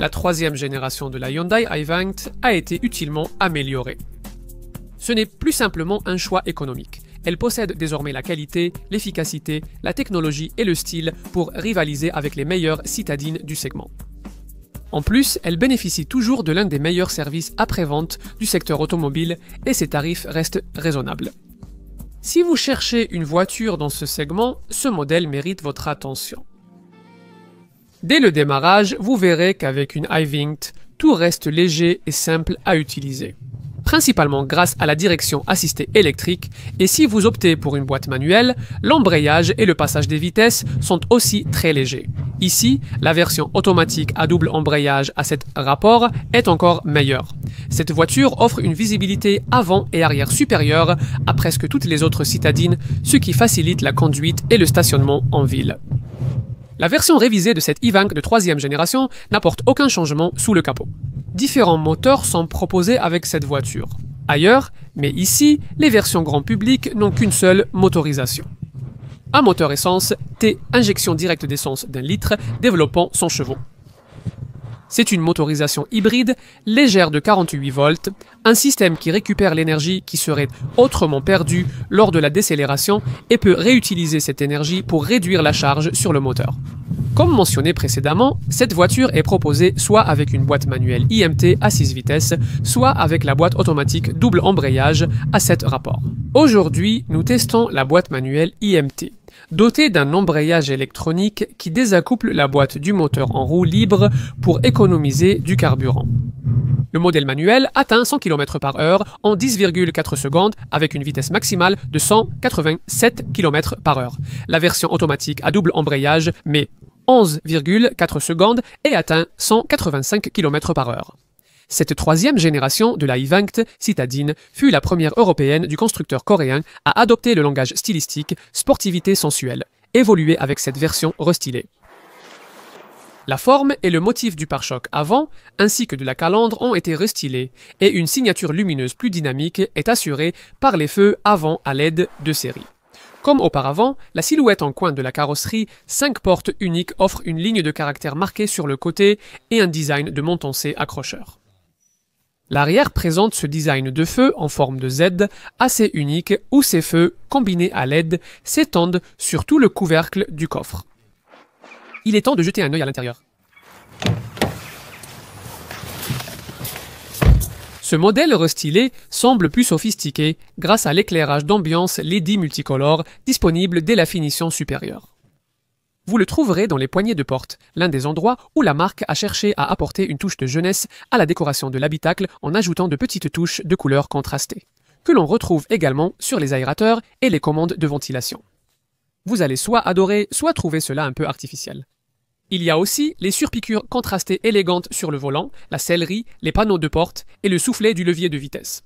la troisième génération de la Hyundai iVent a été utilement améliorée. Ce n'est plus simplement un choix économique. Elle possède désormais la qualité, l'efficacité, la technologie et le style pour rivaliser avec les meilleures citadines du segment. En plus, elle bénéficie toujours de l'un des meilleurs services après-vente du secteur automobile et ses tarifs restent raisonnables. Si vous cherchez une voiture dans ce segment, ce modèle mérite votre attention. Dès le démarrage, vous verrez qu'avec une iVent, tout reste léger et simple à utiliser. Principalement grâce à la direction assistée électrique, et si vous optez pour une boîte manuelle, l'embrayage et le passage des vitesses sont aussi très légers. Ici, la version automatique à double embrayage à 7 rapports est encore meilleure. Cette voiture offre une visibilité avant et arrière supérieure à presque toutes les autres citadines, ce qui facilite la conduite et le stationnement en ville. La version révisée de cette iVent de troisième génération n'apporte aucun changement sous le capot. Différents moteurs sont proposés avec cette voiture. Ailleurs, mais ici, les versions grand public n'ont qu'une seule motorisation. Un moteur essence T, injection directe d'essence d'1 litre, développant 100 chevaux. C'est une motorisation hybride, légère de 48 volts, un système qui récupère l'énergie qui serait autrement perdue lors de la décélération et peut réutiliser cette énergie pour réduire la charge sur le moteur. Comme mentionné précédemment, cette voiture est proposée soit avec une boîte manuelle IMT à 6 vitesses, soit avec la boîte automatique double embrayage à 7 rapports. Aujourd'hui, nous testons la boîte manuelle IMT, dotée d'un embrayage électronique qui désaccouple la boîte du moteur en roue libre pour économiser du carburant. Le modèle manuel atteint 100 km/h en 10,4 secondes avec une vitesse maximale de 187 km/h. La version automatique à double embrayage met 11,4 secondes et atteint 185 km/h. Cette troisième génération de la iVent citadine fut la première européenne du constructeur coréen à adopter le langage stylistique sportivité sensuelle, évolué avec cette version restylée. La forme et le motif du pare-choc avant, ainsi que de la calandre ont été restylés et une signature lumineuse plus dynamique est assurée par les feux avant à LED de série. Comme auparavant, la silhouette en coin de la carrosserie 5 portes uniques offre une ligne de caractère marquée sur le côté et un design de montancé accrocheur. L'arrière présente ce design de feu en forme de Z assez unique où ces feux, combinés à LED, s'étendent sur tout le couvercle du coffre. Il est temps de jeter un œil à l'intérieur. Ce modèle restylé semble plus sophistiqué grâce à l'éclairage d'ambiance LED multicolore disponible dès la finition supérieure. Vous le trouverez dans les poignées de porte, l'un des endroits où la marque a cherché à apporter une touche de jeunesse à la décoration de l'habitacle en ajoutant de petites touches de couleurs contrastées, que l'on retrouve également sur les aérateurs et les commandes de ventilation. Vous allez soit adorer, soit trouver cela un peu artificiel. Il y a aussi les surpiqûres contrastées élégantes sur le volant, la sellerie, les panneaux de porte et le soufflet du levier de vitesse.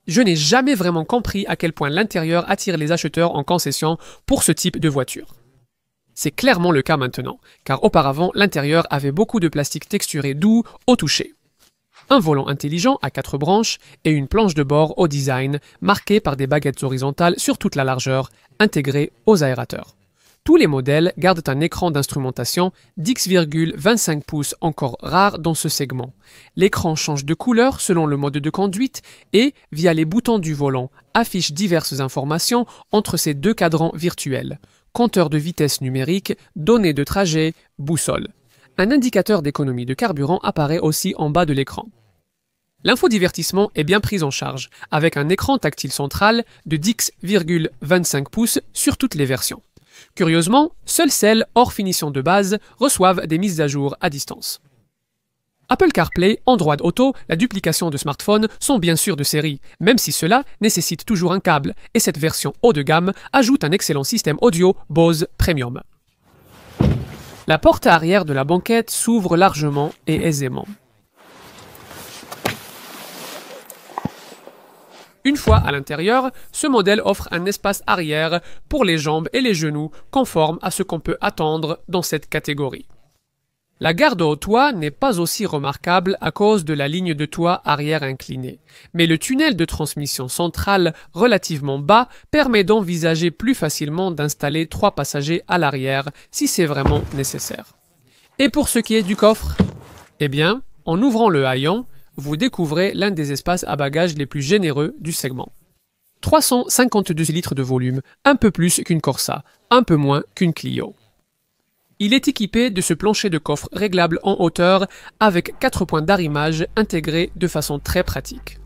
Je n'ai jamais vraiment compris à quel point l'intérieur attire les acheteurs en concession pour ce type de voiture. C'est clairement le cas maintenant, car auparavant l'intérieur avait beaucoup de plastique texturé doux au toucher. Un volant intelligent à 4 branches et une planche de bord au design marquée par des baguettes horizontales sur toute la largeur, intégrées aux aérateurs. Tous les modèles gardent un écran d'instrumentation d'X,25 pouces encore rare dans ce segment. L'écran change de couleur selon le mode de conduite et, via les boutons du volant, affiche diverses informations entre ces deux cadrans virtuels. Compteur de vitesse numérique, données de trajet, boussole. Un indicateur d'économie de carburant apparaît aussi en bas de l'écran. L'infodivertissement est bien pris en charge, avec un écran tactile central de X,25 pouces sur toutes les versions. Curieusement, seules celles hors finition de base reçoivent des mises à jour à distance. Apple CarPlay, Android Auto, la duplication de smartphones sont bien sûr de série, même si cela nécessite toujours un câble, et cette version haut de gamme ajoute un excellent système audio Bose Premium. La porte arrière de la banquette s'ouvre largement et aisément. Une fois à l'intérieur, ce modèle offre un espace arrière pour les jambes et les genoux conforme à ce qu'on peut attendre dans cette catégorie. La garde au toit n'est pas aussi remarquable à cause de la ligne de toit arrière inclinée, mais le tunnel de transmission centrale relativement bas permet d'envisager plus facilement d'installer 3 passagers à l'arrière si c'est vraiment nécessaire. Et pour ce qui est du coffre, Eh bien, en ouvrant le haillon, vous découvrez l'un des espaces à bagages les plus généreux du segment. 352 litres de volume, un peu plus qu'une Corsa, un peu moins qu'une Clio. Il est équipé de ce plancher de coffre réglable en hauteur avec 4 points d'arrimage intégrés de façon très pratique.